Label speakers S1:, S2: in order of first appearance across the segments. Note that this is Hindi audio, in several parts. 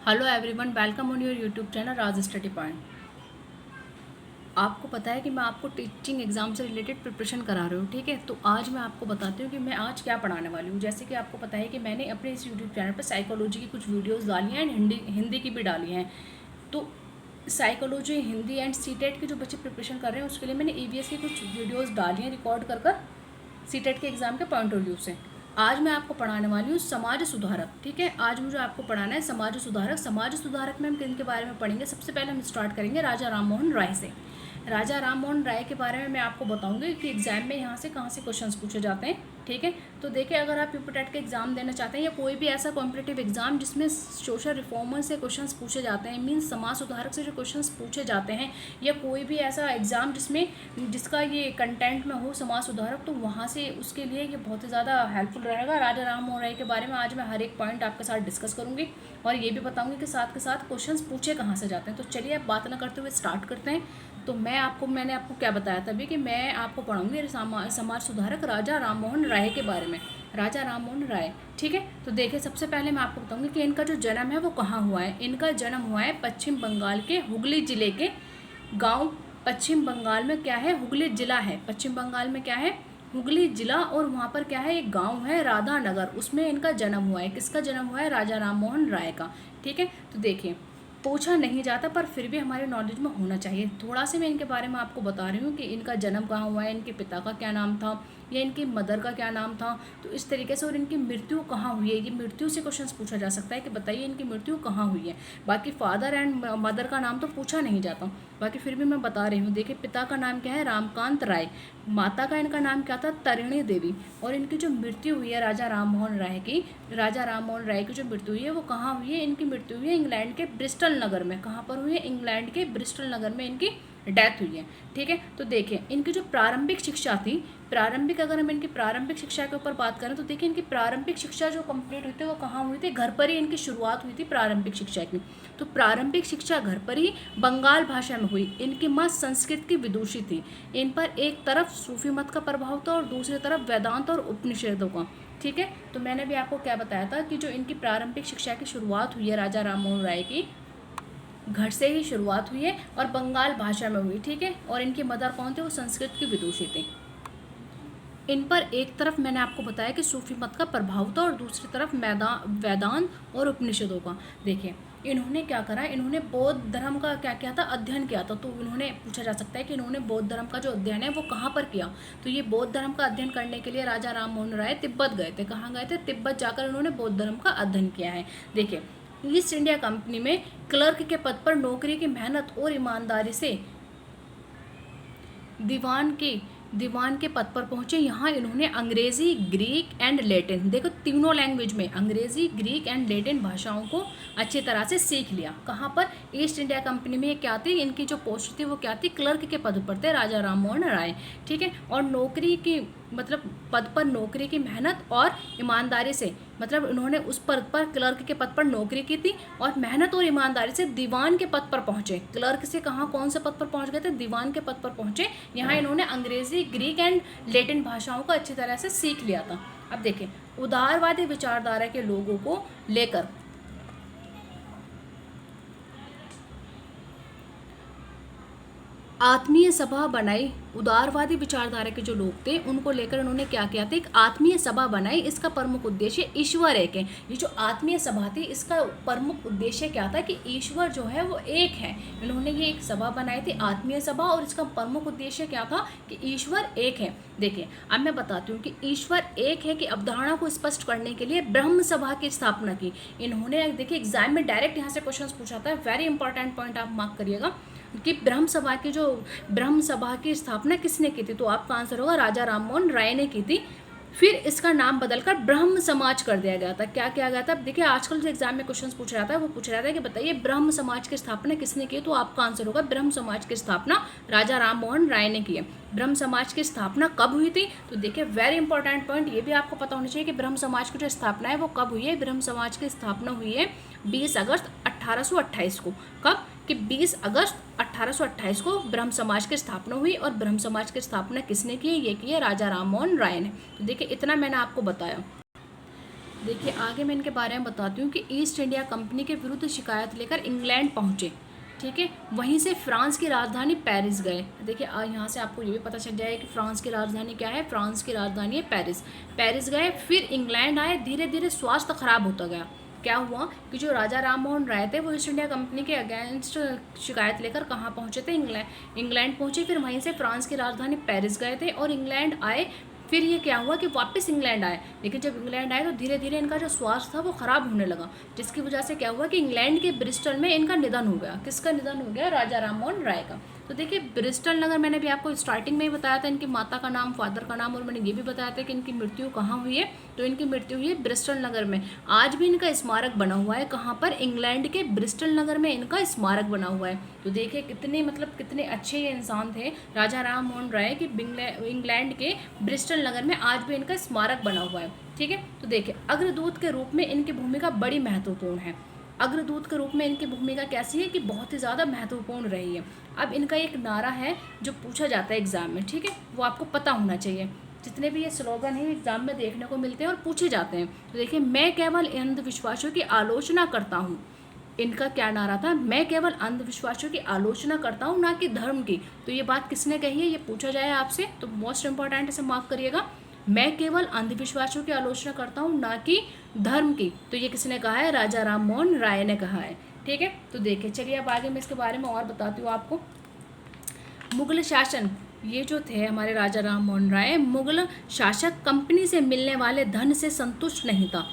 S1: Hello everyone, welcome on your YouTube channel Raj study point. आपको पता है कि मैं आपको टीचिंग एग्जाम से रिलेटेड प्रिपरेशन करा रही हूँ, ठीक है। तो आज मैं आपको बताती हूँ कि मैं आज क्या पढ़ाने वाली हूँ। जैसे कि आपको पता है कि मैंने अपने इस यूट्यूब चैनल पर साइकोलॉजी की कुछ वीडियोज़ डाली हैं एंड हिंदी की भी डाली हैं। तो साइकोलॉजी, हिंदी एंड सीटेट के जो बच्चे प्रिपरेशन कर रहे हैं उसके लिए मैंने ईवीएस की कुछ वीडियोज़ डाली हैं रिकॉर्ड कर सीटेट के एग्ज़ाम के पॉइंट ऑफ व्यू से। आज मैं आपको पढ़ाने वाली हूँ समाज सुधारक, ठीक है। आज मुझे आपको पढ़ाना है समाज सुधारक। समाज सुधारक में हम किन के बारे में पढ़ेंगे? सबसे पहले हम स्टार्ट करेंगे राजा राम मोहन राय से। राजा राम मोहन राय के बारे में मैं आपको बताऊंगी कि एग्जाम में यहाँ से कहाँ से क्वेश्चंस पूछे जाते हैं, ठीक है। तो देखिए, अगर आप यूपीटेट के एग्जाम देना चाहते हैं या कोई भी ऐसा कॉम्पिटिटिव एग्जाम जिसमें सोशल रिफॉर्मर से क्वेश्चंस पूछे जाते हैं, मीन्स समाज सुधारक से जो क्वेश्चंस पूछे जाते हैं, या कोई भी ऐसा एग्जाम जिसका ये कंटेंट में हो समाज सुधारक, तो वहाँ से उसके लिए ये बहुत ही ज़्यादा हेल्पफुल रहेगा। राजा राम मोहन राय के बारे में आज मैं हर एक पॉइंट आपके साथ डिस्कस करूँगी और ये भी बताऊँगी कि साथ के साथ क्वेश्चंस पूछे कहाँ से जाते हैं। तो चलिए, अब बात ना करते हुए स्टार्ट करते हैं। तो मैंने आपको क्या बताया तभी कि मैं आपको पढ़ाऊंगी समाज सुधारक राजा राम मोहन राय के बारे में। राजा राम मोहन राय, ठीक है। तो देखिए, सबसे पहले मैं आपको बताऊंगी कि इनका जो जन्म है वो कहाँ हुआ है। इनका जन्म हुआ है पश्चिम बंगाल के हुगली जिले के गांव। पश्चिम बंगाल में क्या है? हुगली जिला है। पश्चिम बंगाल में क्या है? हुगली जिला। और वहाँ पर क्या है? एक गांव है राधा नगर, उसमें इनका जन्म हुआ है। किसका जन्म हुआ है? राजा राम मोहन राय का, ठीक है। तो देखिए, पूछा नहीं जाता पर फिर भी हमारे नॉलेज में होना चाहिए। थोड़ा सा मैं इनके बारे में आपको बता रही हूँ कि इनका जन्म कहाँ हुआ है, इनके पिता का क्या नाम था या इनकी मदर का क्या नाम था, तो इस तरीके से। और इनकी मृत्यु कहाँ हुई है, ये मृत्यु से क्वेश्चंस पूछा जा सकता है कि बताइए इनकी मृत्यु कहाँ हुई है। बाकी फादर एंड मदर का नाम तो पूछा नहीं जाता, बाकी फिर भी मैं बता रही हूँ। देखिए, पिता का नाम क्या है? रामकांत राय। माता का इनका नाम क्या था? तरिणी देवी। और इनकी जो मृत्यु हुई है राजा राम मोहन राय की, राजा राम मोहन राय की जो मृत्यु हुई है वो कहाँ हुई है? इनकी मृत्यु हुई है इंग्लैंड के ब्रिस्टल नगर में। कहाँ पर हुई है? इंग्लैंड के ब्रिस्टल नगर में इनकी डेथ हुई है, ठीक है। तो देखिए, इनकी जो प्रारंभिक शिक्षा थी, अगर हम इनकी प्रारंभिक शिक्षा के ऊपर बात करें तो देखिए, इनकी प्रारंभिक शिक्षा जो कंप्लीट हुई थी वो कहाँ हुई थी? घर पर ही इनकी शुरुआत हुई थी प्रारंभिक शिक्षा की। तो प्रारंभिक शिक्षा घर पर ही बंगाल भाषा में हुई। इनकी माँ संस्कृत की विदुषी थी। इन पर एक तरफ सूफी मत का प्रभाव था और दूसरी तरफ वेदांत और उपनिषदों का, ठीक है। तो मैंने भी आपको क्या बताया था कि जो इनकी प्रारंभिक शिक्षा की शुरुआत हुई है राजा राम मोहन राय की, घर से ही शुरुआत हुई है और बंगाल भाषा में हुई, ठीक है। और इनके मदर कौन थे? वो संस्कृत की विदुषी थे। इन पर एक तरफ मैंने आपको बताया कि सूफी मत का प्रभाव था और दूसरी तरफ वेदांत और उपनिषदों का। देखिए, इन्होंने क्या करा? इन्होंने बौद्ध धर्म का क्या किया था? अध्ययन किया था। तो इन्होंने पूछा जा सकता है कि इन्होंने बौद्ध धर्म का जो अध्ययन है वो कहाँ पर किया। तो ये बौद्ध धर्म का अध्ययन करने के लिए राजा राम मोहन राय तिब्बत गए थे। कहाँ गए थे? तिब्बत जाकर इन्होंने बौद्ध धर्म का अध्ययन किया है। देखिए, ईस्ट इंडिया कंपनी में क्लर्क के पद पर नौकरी की मेहनत और ईमानदारी से दीवान के पद पर पहुंचे। यहाँ इन्होंने अंग्रेजी, ग्रीक एंड लैटिन, देखो तीनों लैंग्वेज में अंग्रेजी, ग्रीक एंड लैटिन भाषाओं को अच्छी तरह से सीख लिया। कहाँ पर? ईस्ट इंडिया कंपनी में। क्या थी इनकी जो पोस्ट थी? वो क्या थी? क्लर्क के पद पर थे राजा राम मोहन राय, ठीक है। और नौकरी की पद पर नौकरी की मेहनत और ईमानदारी से, इन्होंने उस पद पर, क्लर्क के पद पर नौकरी की थी और मेहनत और ईमानदारी से दीवान के पद पर पहुंचे। क्लर्क से कहाँ, कौन से पद पर पहुंच गए थे? दीवान के पद पर पहुंचे। यहाँ इन्होंने अंग्रेजी, ग्रीक एंड लैटिन भाषाओं को अच्छी तरह से सीख लिया था। अब देखिए, उदारवादी विचारधारा के लोगों को लेकर आत्मीय सभा बनाई। उदारवादी विचारधारा के जो लोग थे उनको लेकर उन्होंने क्या किया था? एक आत्मीय सभा बनाई। इसका प्रमुख उद्देश्य ईश्वर एक है। ये जो आत्मीय सभा थी इसका प्रमुख उद्देश्य क्या था? कि ईश्वर जो है वो एक है। इन्होंने ये एक सभा बनाई थी, आत्मीय सभा, और इसका प्रमुख उद्देश्य क्या था? कि ईश्वर एक है। देखिए, अब मैं बताती हूँ कि ईश्वर एक है की अवधारणा को स्पष्ट करने के लिए ब्रह्म सभा की स्थापना की इन्होंने। देखिए, एग्जाम में डायरेक्ट यहाँ से क्वेश्चन पूछा था, वेरी इंपॉर्टेंट पॉइंट आप मार्क करिएगा कि ब्रह्म सभा की स्थापना किसने की थी? तो आपका आंसर होगा राजा राम मोहन राय ने की थी। फिर इसका नाम बदलकर ब्रह्म समाज कर दिया गया था। क्या किया गया था? देखिए, आजकल जो एग्जाम में क्वेश्चन पूछ रहा था वो पूछ रहा था कि बताइए ब्रह्म समाज की स्थापना किसने की? तो आपका आंसर होगा ब्रह्म समाज की स्थापना राजा राम मोहन राय ने की है। ब्रह्म समाज की स्थापना कब हुई थी? तो देखिए, वेरी इंपॉर्टेंट पॉइंट ये भी आपको पता होना चाहिए कि ब्रह्म समाज की जो स्थापना है वो कब हुई है। ब्रह्म समाज की स्थापना हुई है 20 अगस्त 1828 को। कब? कि 20 अगस्त 1828 को ब्रह्म समाज की स्थापना हुई। और ब्रह्म समाज की स्थापना किसने की है? ये की है राजा राम मोहन राय ने। तो देखिए, इतना मैंने आपको बताया। देखिए आगे मैं इनके बारे में बताती हूँ कि ईस्ट इंडिया कंपनी के विरुद्ध शिकायत लेकर इंग्लैंड पहुँचे, ठीक है। वहीं से फ्रांस की राजधानी पेरिस गए। देखिए यहाँ से आपको ये भी पता चल जाएगा कि फ्रांस की राजधानी क्या है, फ्रांस की राजधानी है पेरिस। पेरिस गए, फिर इंग्लैंड आए। धीरे धीरे स्वास्थ्य खराब होता गया। क्या हुआ कि जो राजा राम मोहन राय थे वो ईस्ट इंडिया कंपनी के अगेंस्ट शिकायत लेकर कहाँ पहुँचे थे, इंग्लैंड पहुँचे। फिर वहीं से फ्रांस की राजधानी पेरिस गए थे और इंग्लैंड आए। फिर ये क्या हुआ कि वापस इंग्लैंड आए, लेकिन जब इंग्लैंड आए तो धीरे धीरे इनका जो स्वास्थ्य था वो ख़राब होने लगा, जिसकी वजह से क्या हुआ कि इंग्लैंड के ब्रिस्टल में इनका निधन हो गया। किसका निधन हो गया? राजा राम मोहन राय का। तो देखिए ब्रिस्टल नगर, मैंने भी आपको स्टार्टिंग में ही बताया था इनकी माता का नाम, फादर का नाम, और मैंने ये भी बताया था कि इनकी मृत्यु कहाँ हुई है। तो इनकी मृत्यु हुई है ब्रिस्टल नगर में। आज भी इनका स्मारक बना हुआ है। कहाँ पर? इंग्लैंड के ब्रिस्टल नगर में इनका स्मारक बना हुआ है। तो देखिए कितने अच्छे ये इंसान थे राजा राम मोहन राय कि इंग्लैंड के ब्रिस्टल नगर में आज भी इनका स्मारक बना हुआ है, ठीक है। तो देखिए अग्रदूत के रूप में इनकी भूमिका बड़ी महत्वपूर्ण है। अग्रदूत के रूप में इनकी भूमिका कैसी है कि बहुत ही ज़्यादा महत्वपूर्ण रही है। अब इनका एक नारा है जो पूछा जाता है एग्जाम में, ठीक है, वो आपको पता होना चाहिए। जितने भी ये स्लोगन हैं एग्जाम में देखने को मिलते हैं और पूछे जाते हैं। तो देखिए, मैं केवल अंधविश्वासों की आलोचना करता हूँ। इनका क्या नारा था? मैं केवल अंधविश्वासों की आलोचना करता हूँ, ना कि धर्म की। तो ये बात किसने कही है, ये पूछा जाए आपसे तो मोस्ट इंपॉर्टेंट इसे मार्क करिएगा। मैं केवल अंधविश्वासों की आलोचना करता हूँ, ना कि धर्म की। तो ये किसने कहा है? राजा राम मोहन राय ने कहा है, ठीक है। तो देखिए चलिए अब आगे मैं इसके बारे में और बताती हूँ आपको। मुगल शासन, ये जो थे हमारे राजा राम मोहन राय, मुगल शासक कंपनी से मिलने वाले धन से संतुष्ट नहीं था।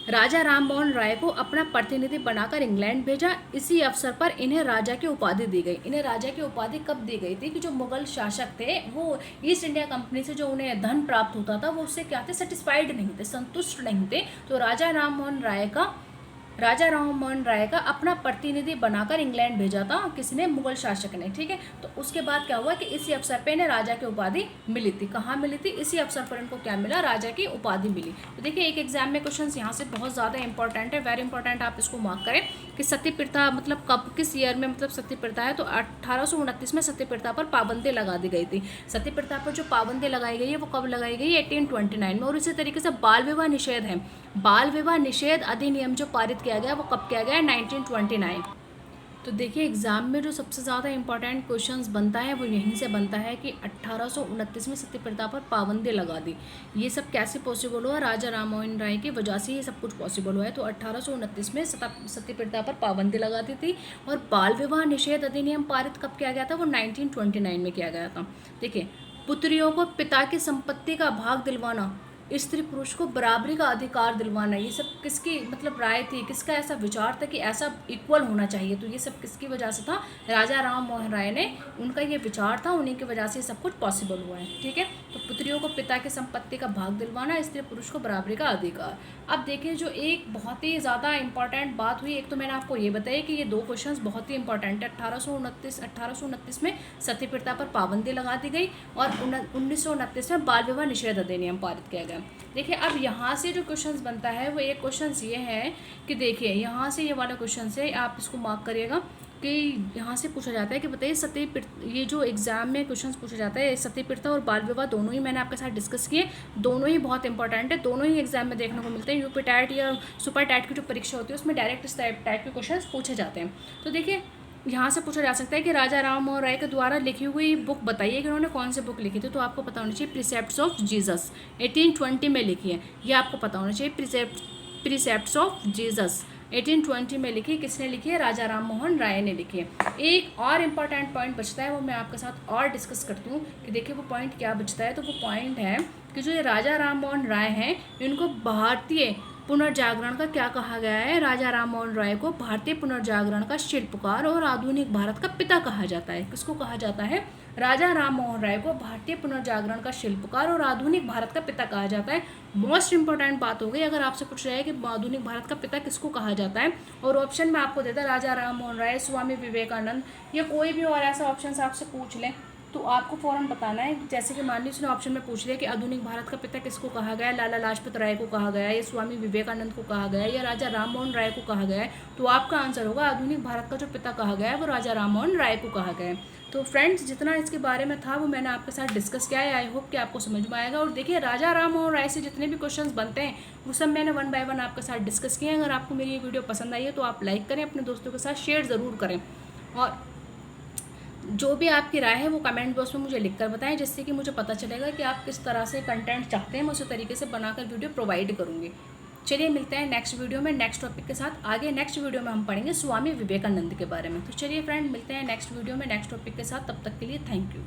S1: राजा राम मोहन राय को अपना प्रतिनिधि बनाकर इंग्लैंड भेजा। इसी अवसर पर इन्हें राजा की उपाधि दी गई। इन्हें राजा की उपाधि कब दी गई थी कि जो मुगल शासक थे वो ईस्ट इंडिया कंपनी से जो उन्हें धन प्राप्त होता था वो उससे क्या थे? सेटिस्फाइड नहीं थे, संतुष्ट नहीं थे। तो राजा राम मोहन राय का अपना प्रतिनिधि बनाकर इंग्लैंड भेजा था। किसने? मुगल शासक ने, ठीक है। तो उसके बाद क्या हुआ कि इसी अवसर पे इन्हें राजा की उपाधि मिली थी। कहाँ मिली थी? इसी अवसर पर इनको क्या मिला? राजा की उपाधि मिली। तो देखिए एक एग्जाम में क्वेश्चन यहाँ से बहुत ज़्यादा इंपॉर्टेंट है, वेरी इंपॉर्टेंट, आप इसको मार्क करें कि सती प्रथा मतलब कब, किस ईयर में मतलब सती प्रथा है? तो 1829 में सती प्रथा पर पाबंदी लगा दी गई थी। सती प्रथा पर जो पाबंदी लगाई गई है वो कब लगाई गई है? 1829 में। और इसी तरीके से बाल विवाह निषेध है। बाल विवाह निषेध अधिनियम जो पारित किया गया वो कब किया गया? 1929। तो देखिए एग्जाम में जो सबसे ज़्यादा इंपॉर्टेंट क्वेश्चंस बनता है वो यहीं से बनता है कि 1829 में सती प्रथा पर पाबंदी लगा दी। ये सब कैसे पॉसिबल हुआ? राजा राम मोहन राय की वजह से ये सब कुछ पॉसिबल हुआ है। तो 1829 में सती प्रथा पर पाबंदी लगा दी थी। और बाल विवाह निषेध अधिनियम पारित कब किया गया था? वो 1929 में किया गया था। देखिए पुत्रियों को पिता की संपत्ति का भाग दिलवाना, स्त्री पुरुष को बराबरी का अधिकार दिलवाना, ये सब किसकी मतलब राय थी, किसका ऐसा विचार था कि ऐसा इक्वल होना चाहिए? तो ये सब किसकी वजह से था? राजा राम मोहन राय ने, उनका ये विचार था, उन्हीं की वजह से ये सब कुछ पॉसिबल हुआ है, ठीक है। तो पुत्रियों को पिता की संपत्ति का भाग दिलवाना, स्त्री पुरुष को बराबरी का अधिकार। अब देखिए जो एक बहुत ही ज़्यादा इंपॉर्टेंट बात हुई, एक तो मैंने आपको ये बताया कि ये दो क्वेश्चन बहुत ही इंपॉर्टेंट है। 1829 में सती प्रथा पर पाबंदी लगा दी गई और 1929 में बाल विवाह निषेध अधिनियम पारित किया गया। देखिए अब यहाँ से जो क्वेश्चंस बनता है वो एक क्वेश्चन ये है कि देखिए यहाँ से ये वाला क्वेश्चन से आप इसको मार्क करिएगा कि यहाँ से पूछा जाता है कि बताइए ये जो एग्जाम में क्वेश्चंस पूछा जाता है सती प्रथा और बाल विवाह दोनों ही मैंने आपके साथ डिस्कस किए, दोनों ही बहुत इंपॉर्टेंट है, दोनों ही एग्जाम में देखने को मिलते हैं। यूपी टैट या सुपर टैट की जो परीक्षा होती है उसमें डायरेक्ट इस टाइप के क्वेश्चन पूछे जाते हैं। तो देखिए यहाँ से पूछा जा सकता है कि राजा राम मोहन राय के द्वारा लिखी हुई बुक बताइए कि उन्होंने कौन सी बुक लिखी थी। तो आपको पता होना चाहिए प्रिसेप्ट्स ऑफ जीसस, 1820 में लिखी है, ये आपको पता होना चाहिए। प्रिसेप्ट्स ऑफ जीसस 1820 में लिखी, किसने लिखी है? राजा राम मोहन राय ने लिखी है। एक और इम्पॉर्टेंट पॉइंट बचता है, वो मैं आपके साथ और डिस्कस करती हूँ कि देखिए वो पॉइंट क्या बचता है। तो वो पॉइंट है कि जो ये राजा राम मोहन राय हैं इनको भारतीय पुनर्जागरण का क्या कहा गया है? राजा राम मोहन राय को भारतीय पुनर्जागरण का शिल्पकार और आधुनिक भारत का पिता कहा जाता है। किसको कहा जाता है? राजा राम मोहन राय को भारतीय पुनर्जागरण का शिल्पकार और आधुनिक भारत का पिता कहा जाता है। मोस्ट इंपॉर्टेंट बात हो गई, अगर आपसे पूछ रहा है कि आधुनिक भारत का पिता किसको कहा जाता है और ऑप्शन में आपको देता है राजा राम मोहन राय, स्वामी विवेकानंद या कोई भी और ऐसा ऑप्शन आपसे पूछ लें तो आपको फ़ौरन बताना है। जैसे कि मान लीजिए उसने ऑप्शन में पूछ लिया कि आधुनिक भारत का पिता किसको कहा गया है, लाला लाजपत राय को कहा गया है, या स्वामी विवेकानंद को कहा गया है, या राजा राम मोहन राय को कहा गया है, तो आपका आंसर होगा आधुनिक भारत का जो पिता कहा गया है वो राजा राम मोहन राय को कहा गया है। तो फ्रेंड्स, जितना इसके बारे में था वो मैंने आपके साथ डिस्कस किया है। आई होप कि आपको समझ में आएगा। और देखिए, राजा राम मोहन राय से जितने भी क्वेश्चंस बनते हैं वो सब मैंने 1 बाय 1 आपके साथ डिस्कस किए हैं। अगर आपको मेरी ये वीडियो पसंद आई है तो आप लाइक करें, अपने दोस्तों के साथ शेयर ज़रूर करें, और जो भी आपकी राय है वो कमेंट बॉक्स में मुझे लिखकर बताएं, जिससे कि मुझे पता चलेगा कि आप किस तरह से कंटेंट चाहते हैं। मैं उसी तरीके से बनाकर वीडियो प्रोवाइड करूँगी। चलिए मिलते हैं नेक्स्ट वीडियो में नेक्स्ट टॉपिक के साथ। आगे नेक्स्ट वीडियो में हम पढ़ेंगे स्वामी विवेकानंद के बारे में। तो चलिए फ्रेंड, मिलते हैं नेक्स्ट वीडियो में नेक्स्ट टॉपिक के साथ। तब तक के लिए थैंक यू।